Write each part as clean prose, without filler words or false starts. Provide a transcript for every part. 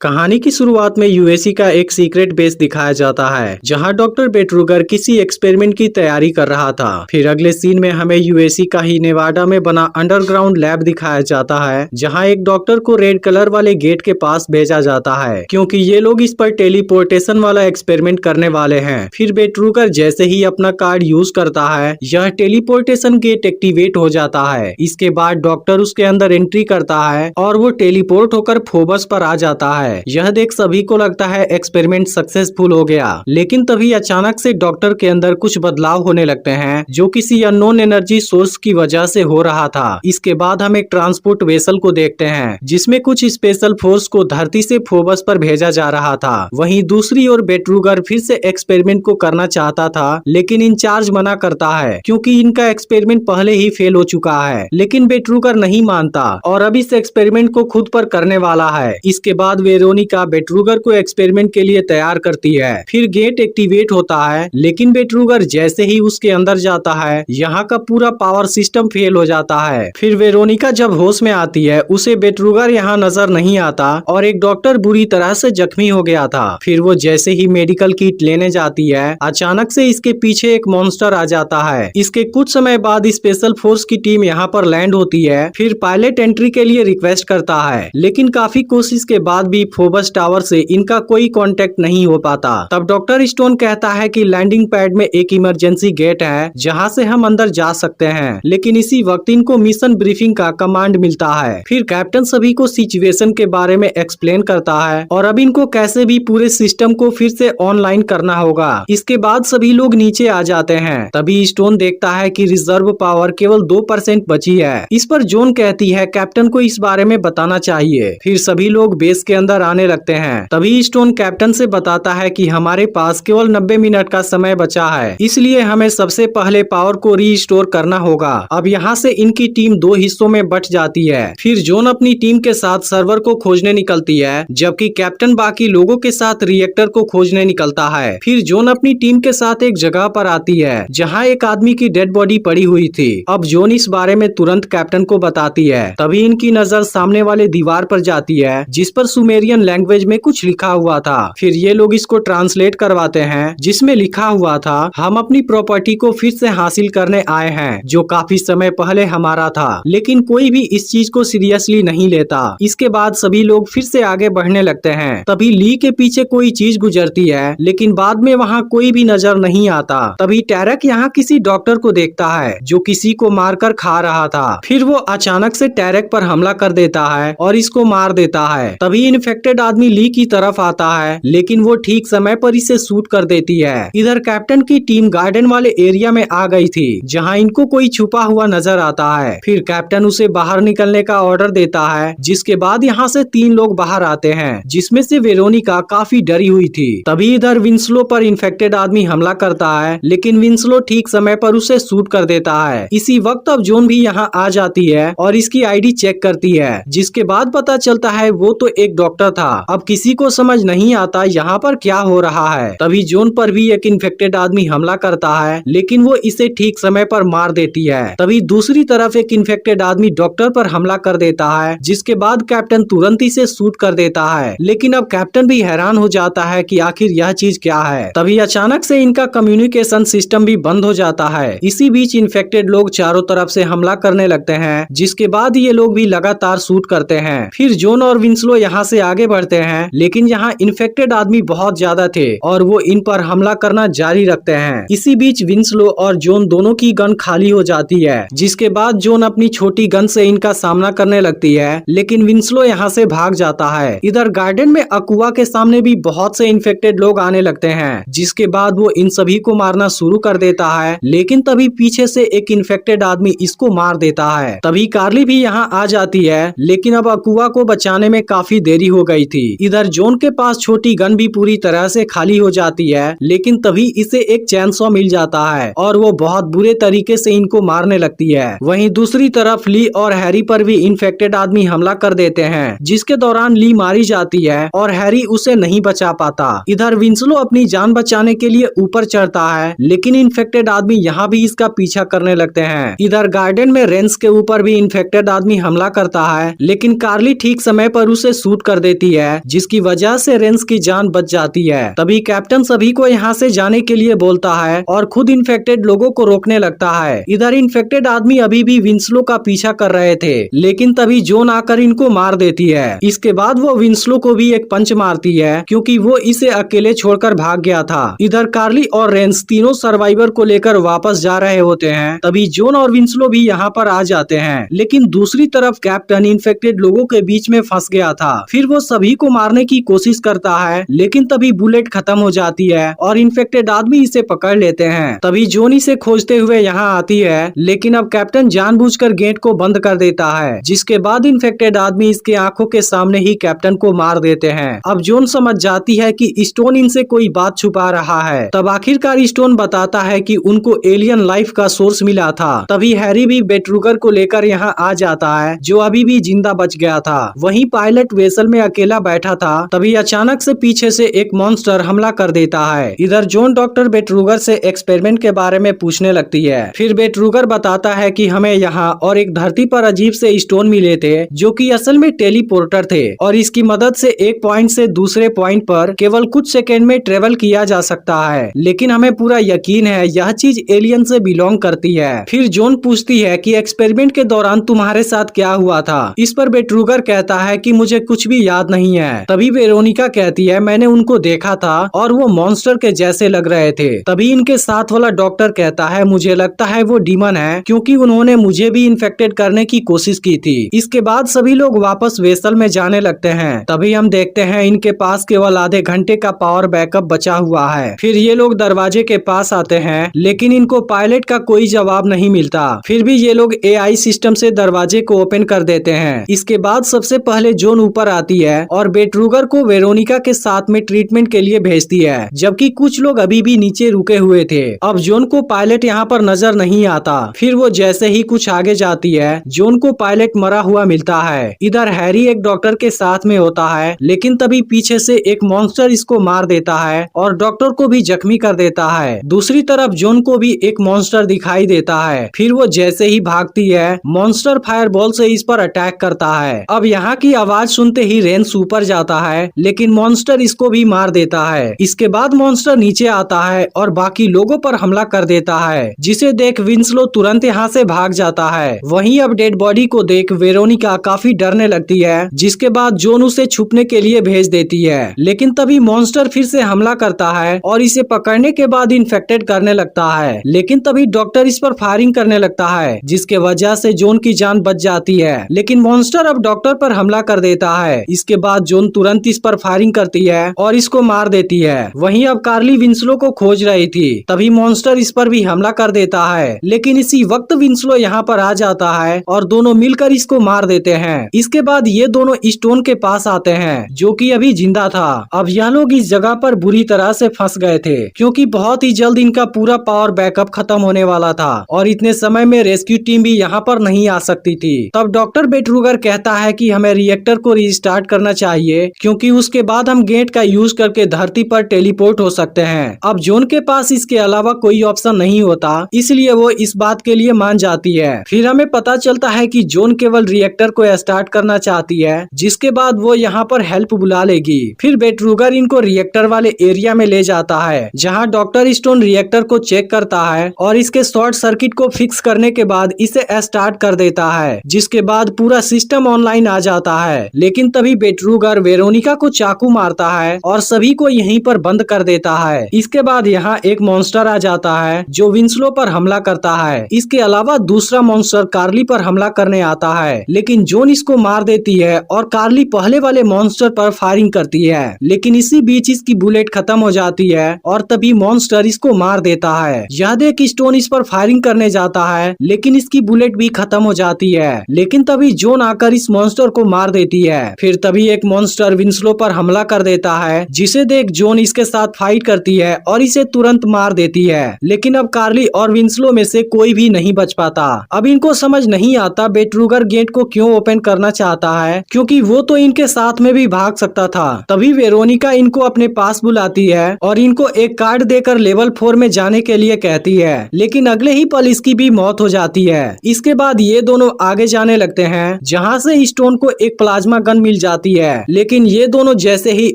कहानी की शुरुआत में यूएससी का एक सीक्रेट बेस दिखाया जाता है जहां डॉक्टर बेटरूगर किसी एक्सपेरिमेंट की तैयारी कर रहा था। फिर अगले सीन में हमें यूएससी का ही नेवाडा में बना अंडरग्राउंड लैब दिखाया जाता है जहां एक डॉक्टर को रेड कलर वाले गेट के पास भेजा जाता है क्योंकि ये लोग इस पर टेलीपोर्टेशन वाला एक्सपेरिमेंट करने वाले हैं। फिर बेटरूगर जैसे ही अपना कार्ड यूज करता है यह टेलीपोर्टेशन गेट एक्टिवेट हो जाता है। इसके बाद डॉक्टर उसके अंदर एंट्री करता है और वो टेलीपोर्ट होकर फोबस पर आ जाता है। यह देख सभी को लगता है एक्सपेरिमेंट सक्सेसफुल हो गया, लेकिन तभी अचानक से डॉक्टर के अंदर कुछ बदलाव होने लगते हैं जो किसी अननोन एनर्जी सोर्स की वजह से हो रहा था। इसके बाद हम एक ट्रांसपोर्ट वेसल को देखते हैं जिसमें कुछ स्पेशल फोर्स को धरती से फोबस पर भेजा जा रहा था। वहीं दूसरी ओर बेटरूगर फिर से एक्सपेरिमेंट को करना चाहता था लेकिन इंचार्ज मना करता है क्योंकि इनका एक्सपेरिमेंट पहले ही फेल हो चुका है। लेकिन बेटरूगर नहीं मानता और अब इस एक्सपेरिमेंट को खुद पर करने वाला है। इसके बाद वेरोनिका बेटरूगर को एक्सपेरिमेंट के लिए तैयार करती है। फिर गेट एक्टिवेट होता है लेकिन बेटरूगर जैसे ही उसके अंदर जाता है यहाँ का पूरा पावर सिस्टम फेल हो जाता है। फिर वेरोनिका जब होश में आती है उसे बेटरूगर यहाँ नजर नहीं आता और एक डॉक्टर बुरी तरह से जख्मी हो गया था। फिर वो जैसे ही मेडिकल किट लेने जाती है अचानक से इसके पीछे एक मॉन्स्टर आ जाता है। इसके कुछ समय बाद स्पेशल फोर्स की टीम यहाँ पर लैंड होती है। फिर पायलट एंट्री के लिए रिक्वेस्ट करता है लेकिन काफी कोशिश के बाद भी फोबस टावर से इनका कोई कांटेक्ट नहीं हो पाता। तब डॉक्टर स्टोन कहता है कि लैंडिंग पैड में एक इमरजेंसी गेट है जहां से हम अंदर जा सकते हैं। लेकिन इसी वक्त इनको मिशन ब्रीफिंग का कमांड मिलता है। फिर कैप्टन सभी को सिचुएशन के बारे में एक्सप्लेन करता है और अब इनको कैसे भी पूरे सिस्टम को फिर से ऑनलाइन करना होगा। इसके बाद सभी लोग नीचे आ जाते हैं। तभी स्टोन देखता है कि रिजर्व पावर केवल 2% बची है। इस पर जोन कहती है कैप्टन को इस बारे में बताना चाहिए। फिर सभी लोग बेस के अंदर आने लगते हैं। तभी स्टोन कैप्टन से बताता है कि हमारे पास केवल 90 मिनट का समय बचा है, इसलिए हमें सबसे पहले पावर को रीस्टोर करना होगा। अब यहाँ से इनकी टीम 2 हिस्सों में बट जाती है। फिर जोन अपनी टीम के साथ सर्वर को खोजने निकलती है जबकि कैप्टन बाकी लोगों के साथ रिएक्टर को खोजने निकलता है। फिर जोन अपनी टीम के साथ एक जगह पर आती है जहाँ एक आदमी की डेड बॉडी पड़ी हुई थी। अब जोन इस बारे में तुरंत कैप्टन को बताती है। तभी इनकी नजर सामने वाले दीवार पर जाती है जिस पर सुमेरियन लैंग्वेज में कुछ लिखा हुआ था। फिर ये लोग इसको ट्रांसलेट करवाते हैं जिसमें लिखा हुआ था हम अपनी प्रॉपर्टी को फिर से हासिल करने आए हैं जो काफी समय पहले हमारा था, लेकिन कोई भी इस चीज को सीरियसली नहीं लेता। इसके बाद सभी लोग फिर से आगे बढ़ने लगते हैं। तभी ली के पीछे कोई चीज गुजरती है लेकिन बाद में वहाँ कोई भी नजर नहीं आता। तभी टैरक यहाँ किसी डॉक्टर को देखता है जो किसी को मारकर खा रहा था। फिर वो अचानक से टैरक पर हमला कर देता है और इसको मार देता है। तभी इन्फेक्टेड आदमी ली की तरफ आता है लेकिन वो ठीक समय पर इसे शूट कर देती है। इधर कैप्टन की टीम गार्डन वाले एरिया में आ गई थी जहां इनको कोई छुपा हुआ नजर आता है। फिर कैप्टन उसे बाहर निकलने का ऑर्डर देता है जिसके बाद यहाँ से 3 लोग बाहर आते हैं जिसमें से वेरोनिका काफी डरी हुई थी। तभी इधर विंस्लो पर इन्फेक्टेड आदमी हमला करता है लेकिन विंस्लो ठीक समय पर उसे शूट कर देता है। इसी वक्त अब जोन भी यहाँ आ जाती है और इसकी आईडी चेक करती है जिसके बाद पता चलता है वो तो एक डॉक्टर था। अब किसी को समझ नहीं आता यहाँ पर क्या हो रहा है। तभी जोन पर भी एक इन्फेक्टेड आदमी हमला करता है लेकिन वो इसे ठीक समय पर मार देती है। तभी दूसरी तरफ एक इन्फेक्टेड आदमी डॉक्टर पर हमला कर देता है जिसके बाद कैप्टन तुरंत इसे शूट कर देता है। लेकिन अब कैप्टन भी हैरान हो जाता है कि आखिर यह चीज क्या है। तभी अचानक से इनका कम्युनिकेशन सिस्टम भी बंद हो जाता है। इसी बीच इन्फेक्टेड लोग चारों तरफ से हमला करने लगते हैं जिसके बाद ये लोग भी लगातार शूट करते हैं। फिर जोन और विंस्लो यहाँ से आगे बढ़ते हैं लेकिन यहाँ इन्फेक्टेड आदमी बहुत ज्यादा थे और वो इन पर हमला करना जारी रखते हैं। इसी बीच विंस्लो और जोन दोनों की गन खाली हो जाती है जिसके बाद जोन अपनी छोटी गन से इनका सामना करने लगती है लेकिन विंस्लो यहाँ से भाग जाता है। इधर गार्डन में अकुआ के सामने भी बहुत से इन्फेक्टेड लोग आने लगते हैं जिसके बाद वो इन सभी को मारना शुरू कर देता है लेकिन तभी पीछे से एक इन्फेक्टेड आदमी इसको मार देता है। तभी कार्ली भी यहाँ आ जाती है लेकिन अब अकुआ को बचाने में काफी देरी हो गई थी। इधर जोन के पास छोटी गन भी पूरी तरह से खाली हो जाती है लेकिन तभी इसे एक चैनसॉ मिल जाता है और वो बहुत बुरे तरीके से इनको मारने लगती है। वहीं दूसरी तरफ ली और हैरी पर भी इन्फेक्टेड आदमी हमला कर देते हैं जिसके दौरान ली मारी जाती है और हैरी उसे नहीं बचा पाता। इधर विंस्लो अपनी जान बचाने के लिए ऊपर चढ़ता है लेकिन इन्फेक्टेड आदमी यहाँ भी इसका पीछा करने लगते हैं। इधर गार्डन में रेंस के ऊपर भी इन्फेक्टेड आदमी हमला करता है लेकिन कार्ली ठीक समय पर उसे शूट कर देती है, जिसकी वजह से रेंस की जान बच जाती है। तभी कैप्टन सभी को यहाँ से जाने के लिए बोलता है और खुद इन्फेक्टेड लोगों को रोकने लगता है। इधर इन्फेक्टेड आदमी अभी भी विंस्लो का पीछा कर रहे थे, लेकिन तभी जोन आकर इनको मार देती है। इसके बाद वो विंस्लो को भी एक पंच मारती है, क्योंकि वो इसे अकेले छोड़कर भाग गया था। इधर कार्ली और रेंस तीनों सर्वाइवर को लेकर वापस जा रहे होते हैं। तभी जोन और विंस्लो भी यहाँ पर आ जाते हैं, लेकिन दूसरी तरफ कैप्टन इन्फेक्टेड लोगों के बीच में फंस गया था। फिर वो सभी को मारने की कोशिश करता है, लेकिन तभी बुलेट खत्म हो जाती है और इन्फेक्टेड आदमी इसे पकड़ लेते हैं। तभी जोन इसे खोजते हुए यहाँ आती है, लेकिन अब कैप्टन जानबूझकर गेट को बंद कर देता है, जिसके बाद इन्फेक्टेड आदमी इसके आंखों के सामने ही कैप्टन को मार देते हैं। अब जोन समझ जाती है कि स्टोन इनसे कोई बात छुपा रहा है। तब आखिरकार स्टोन बताता है कि उनको एलियन लाइफ का सोर्स मिला था। तभी हैरी भी बेट्रुगर को लेकर यहाँ आ जाता है, जो अभी भी जिंदा बच गया था। वहीं पायलट वेसल में अकेला बैठा था। तभी अचानक से पीछे से एक मॉन्स्टर हमला कर देता है। इधर जोन डॉक्टर बेट्रुगर से एक्सपेरिमेंट के बारे में पूछने लगती है। फिर बेट्रुगर बताता है कि हमें यहाँ और एक धरती पर अजीब से स्टोन मिले थे, जो कि असल में टेलीपोर्टर थे, और इसकी मदद से एक पॉइंट से दूसरे पॉइंट पर केवल कुछ सेकेंड में ट्रेवल किया जा सकता है। लेकिन हमें पूरा यकीन है यह चीज एलियन से बिलोंग करती है। फिर जोन पूछती है कि एक्सपेरिमेंट के दौरान तुम्हारे साथ क्या हुआ था। इस पर बेट्रुगर कहता है कि मुझे कुछ भी याद नहीं है। तभी वेरोनिका कहती है मैंने उनको देखा था और वो मॉन्स्टर के जैसे लग रहे थे। तभी इनके साथ वाला डॉक्टर कहता है मुझे लगता है वो डीमन है, क्योंकि उन्होंने मुझे भी इन्फेक्टेड करने की कोशिश की थी। इसके बाद सभी लोग वापस वेसल में जाने लगते हैं। तभी हम देखते हैं इनके पास केवल आधे घंटे का पावर बैकअप बचा हुआ है। फिर ये लोग दरवाजे के पास आते हैं, लेकिन इनको पायलट का कोई जवाब नहीं मिलता। फिर भी ये लोग एआई सिस्टम से दरवाजे को ओपन कर देते हैं। इसके बाद सबसे पहले जोन ऊपर आती है और बेट्रुगर को वेरोनिका के साथ में ट्रीटमेंट के लिए भेजती है, जबकि कुछ लोग अभी भी नीचे रुके हुए थे। अब जोन को पायलट यहाँ पर नजर नहीं आता। फिर वो जैसे ही कुछ आगे जाती है, जोन को पायलट मरा हुआ मिलता है। इधर हैरी एक डॉक्टर के साथ में होता है, लेकिन तभी पीछे से एक मॉन्स्टर इसको मार देता है और डॉक्टर को भी जख्मी कर देता है। दूसरी तरफ जोन को भी एक मॉन्स्टर दिखाई देता है। फिर वो जैसे ही भागती है, मॉन्स्टर फायरबॉल से इस पर अटैक करता है। अब यहाँ की आवाज सुनते ही रेंस ऊपर जाता है, लेकिन मॉन्स्टर इसको भी मार देता है। इसके बाद मॉन्स्टर नीचे आता है और बाकी लोगों पर हमला कर देता है, जिसे देख विंस्लो तुरंत यहाँ से भाग जाता है। वहीं अब डेड बॉडी को देख वेरोनिका काफी डरने लगती है, जिसके बाद जोन उसे छुपने के लिए भेज देती है। लेकिन तभी मॉन्स्टर फिर से हमला करता है और इसे पकड़ने के बाद इन्फेक्टेड करने लगता है। लेकिन तभी डॉक्टर इस पर फायरिंग करने लगता है, जिसके वजह से जोन की जान बच जाती है। लेकिन मॉन्स्टर अब डॉक्टर पर हमला कर देता है। इसके बाद जोन तुरंत इस पर फायरिंग करती है और इसको मार देती है। वहीं अब कार्ली विंस्लो को खोज रही थी, तभी मॉन्स्टर इस पर भी हमला कर देता है। लेकिन इसी वक्त विंस्लो यहाँ पर आ जाता है और दोनों मिलकर इसको मार देते हैं। इसके बाद ये दोनों स्टोन के पास आते हैं, जो कि अभी जिंदा था। अब यह लोग इस जगह पर बुरी तरह से फंस गए थे, क्योंकि बहुत ही जल्द इनका पूरा पावर बैकअप खत्म होने वाला था और इतने समय में रेस्क्यू टीम भी यहाँ पर नहीं आ सकती थी। तब डॉक्टर बेट्रुगर कहता है कि हमें रिएक्टर को रिस्टार्ट करना चाहिए, क्योंकि उसके बाद हम गेट का यूज करके धरती पर टेलीपोर्ट हो सकते हैं। अब जोन के पास इसके अलावा कोई ऑप्शन नहीं होता, इसलिए वो इस बात के लिए मान जाती है। फिर हमें पता चलता है कि जोन केवल रिएक्टर को स्टार्ट करना चाहती है, जिसके बाद वो यहाँ पर हेल्प बुला लेगी। फिर बेट्रुगर इनको रिएक्टर वाले एरिया में ले जाता है, जहाँ डॉक्टर स्टोन रिएक्टर को चेक करता है और इसके शॉर्ट सर्किट को फिक्स करने के बाद इसे स्टार्ट कर देता है, जिसके बाद पूरा सिस्टम ऑनलाइन आ जाता है। लेकिन तभी बेट्रुगर वेरोनिका को चाकू मारता है और सभी को यहीं पर बंद कर देता है। इसके बाद यहाँ एक मॉन्स्टर आ जाता है, जो विंस्लो पर हमला करता है। इसके अलावा दूसरा मॉन्स्टर कार्ली पर हमला करने आता है, लेकिन जोन इसको मार देती है और कार्ली पहले वाले मॉन्स्टर पर फायरिंग करती है। लेकिन इसी बीच इसकी बुलेट खत्म हो जाती है और तभी मॉन्स्टर इसको मार देता है। यह देख स्टोन इस पर फायरिंग करने जाता है, लेकिन इसकी बुलेट भी खत्म हो जाती है। लेकिन तभी जोन आकर इस मॉन्स्टर को मार देती है। फिर तभी एक मॉन्स्टर विंस्लो पर हमला कर देता है, जिसे देख जोन इसके साथ फाइट करती है और इसे तुरंत मार देती है। लेकिन अब कार्ली और विंस्लो में से कोई भी नहीं बच पाता। अब इनको समझ नहीं आता बेट्रुगर गेट को क्यों ओपन करना चाहता है, क्योंकि वो तो इनके साथ में भी भाग सकता था। तभी वेरोनिका इनको अपने पास बुलाती है और इनको एक कार्ड देकर लेवल 4 में जाने के लिए कहती है, लेकिन अगले ही पल इसकी भी मौत हो जाती है। इसके बाद ये दोनों आगे जाने लगते हैं, जहाँ से स्टोन को एक प्लाज्मा गन मिल जाता जाती है। लेकिन ये दोनों जैसे ही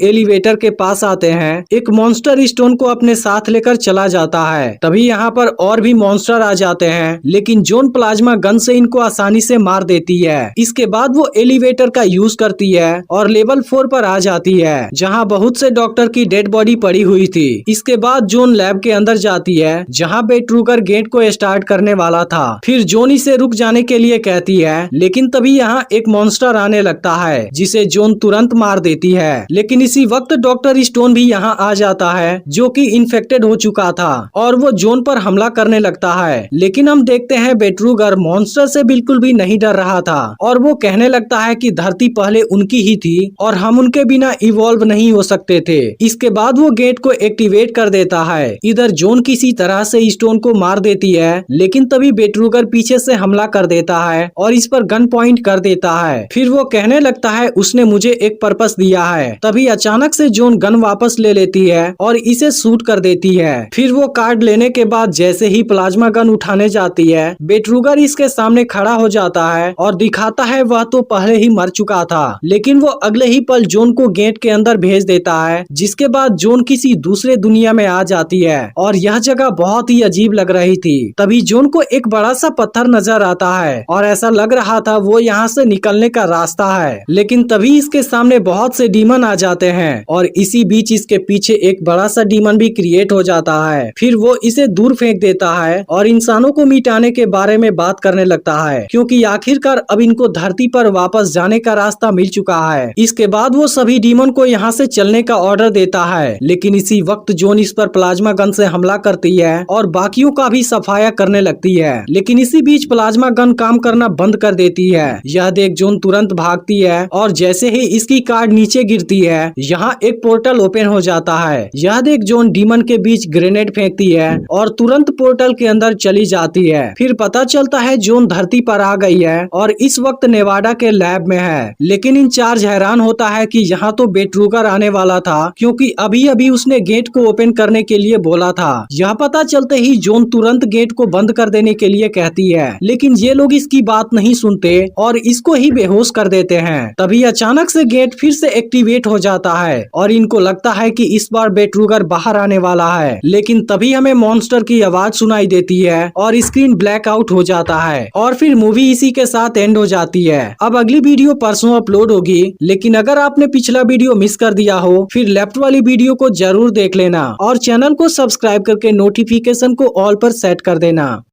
एलिवेटर के पास आते हैं, एक मॉन्स्टर स्टोन को अपने साथ लेकर चला जाता है। तभी यहाँ पर और भी मॉन्स्टर आ जाते हैं, लेकिन जॉन प्लाज्मा गन से इनको आसानी से मार देती है। इसके बाद वो एलिवेटर का यूज करती है और लेवल 4 पर आ जाती है, जहाँ बहुत से डॉक्टर की डेड बॉडी पड़ी हुई थी। इसके बाद जॉन लैब के अंदर जाती है, जहाँ बेट्रूगर गेट को स्टार्ट करने वाला था। फिर जॉन इसे रुक जाने के लिए कहती है, लेकिन तभी यहाँ एक मॉन्स्टर आने लगता है, जिसे जॉन तुरंत मार देती है। लेकिन इसी वक्त डॉक्टर स्टोन भी यहाँ आ जाता है, जो कि इन्फेक्टेड हो चुका था, और वो जॉन पर हमला करने लगता है। लेकिन हम देखते हैं बेट्रूगर मॉन्स्टर से बिल्कुल भी नहीं डर रहा था, और वो कहने लगता है कि धरती पहले उनकी ही थी और हम उनके बिना इवॉल्व नहीं हो सकते थे। इसके बाद वो गेट को एक्टिवेट कर देता है। इधर जॉन किसी तरह से स्टोन को मार देती है, लेकिन तभी बेट्रूगर पीछे से हमला कर देता है और इस पर गन पॉइंट कर देता है। फिर वो कहने लगता है उसने मुझे एक पर्पस दिया है। तभी अचानक से जॉन गन वापस ले लेती है और इसे शूट कर देती है। फिर वो कार्ड लेने के बाद जैसे ही प्लाज्मा गन उठाने जाती है, बेट्रूगर इसके सामने खड़ा हो जाता है और दिखाता है वह तो पहले ही मर चुका था। लेकिन वो अगले ही पल जॉन को गेट के अंदर भेज देता है, जिसके बाद जॉन किसी दूसरे दुनिया में आ जाती है और यह जगह बहुत ही अजीब लग रही थी। तभी जॉन को एक बड़ा सा पत्थर नजर आता है और ऐसा लग रहा था वो यहाँ से निकलने का रास्ता है। लेकिन तभी इसके सामने बहुत से डीमन आ जाते हैं और इसी बीच इसके पीछे एक बड़ा सा डीमन भी क्रिएट हो जाता है। फिर वो इसे दूर फेंक देता है और इंसानों को मिटाने के बारे में बात करने लगता है, क्योंकि आखिरकार अब इनको धरती पर वापस जाने का रास्ता मिल चुका है। इसके बाद वो सभी डीमन को यहाँ से चलने का ऑर्डर देता है। लेकिन इसी वक्त जॉन इस पर प्लाज्मा गन से हमला करती है और बाकियों का भी सफाया करने लगती है। लेकिन इसी बीच प्लाज्मा गन काम करना बंद कर देती है। यह देख जॉन तुरंत भागती है और जैसे ही इसकी कार्ड नीचे गिरती है, यहाँ एक पोर्टल ओपन हो जाता है। यह देख जॉन डीमन के बीच ग्रेनेड फेंकती है और तुरंत पोर्टल के अंदर चली जाती है। फिर पता चलता है जॉन धरती पर आ गई है और इस वक्त नेवाडा के लैब में है। लेकिन इंचार्ज हैरान होता है कि यहाँ तो बेट्रूगर आने वाला था, क्योंकि अभी अभी उसने गेट को ओपन करने के लिए बोला था। यह पता चलते ही जॉन तुरंत गेट को बंद कर देने के लिए कहती है, लेकिन ये लोग इसकी बात नहीं सुनते और इसको ही बेहोश कर देते हैं। तभी अचानक से गेट फिर से एक्टिवेट हो जाता है और इनको लगता है कि इस बार बेट्रूगर बाहर आने वाला है। लेकिन तभी हमें मॉन्स्टर की आवाज सुनाई देती है और स्क्रीन ब्लैक आउट हो जाता है और फिर मूवी इसी के साथ एंड हो जाती है। अब अगली वीडियो परसों अपलोड होगी, लेकिन अगर आपने पिछला वीडियो मिस कर दिया हो, फिर लेफ्ट वाली वीडियो को जरूर देख लेना और चैनल को सब्सक्राइब करके नोटिफिकेशन को ऑल पर सेट कर देना।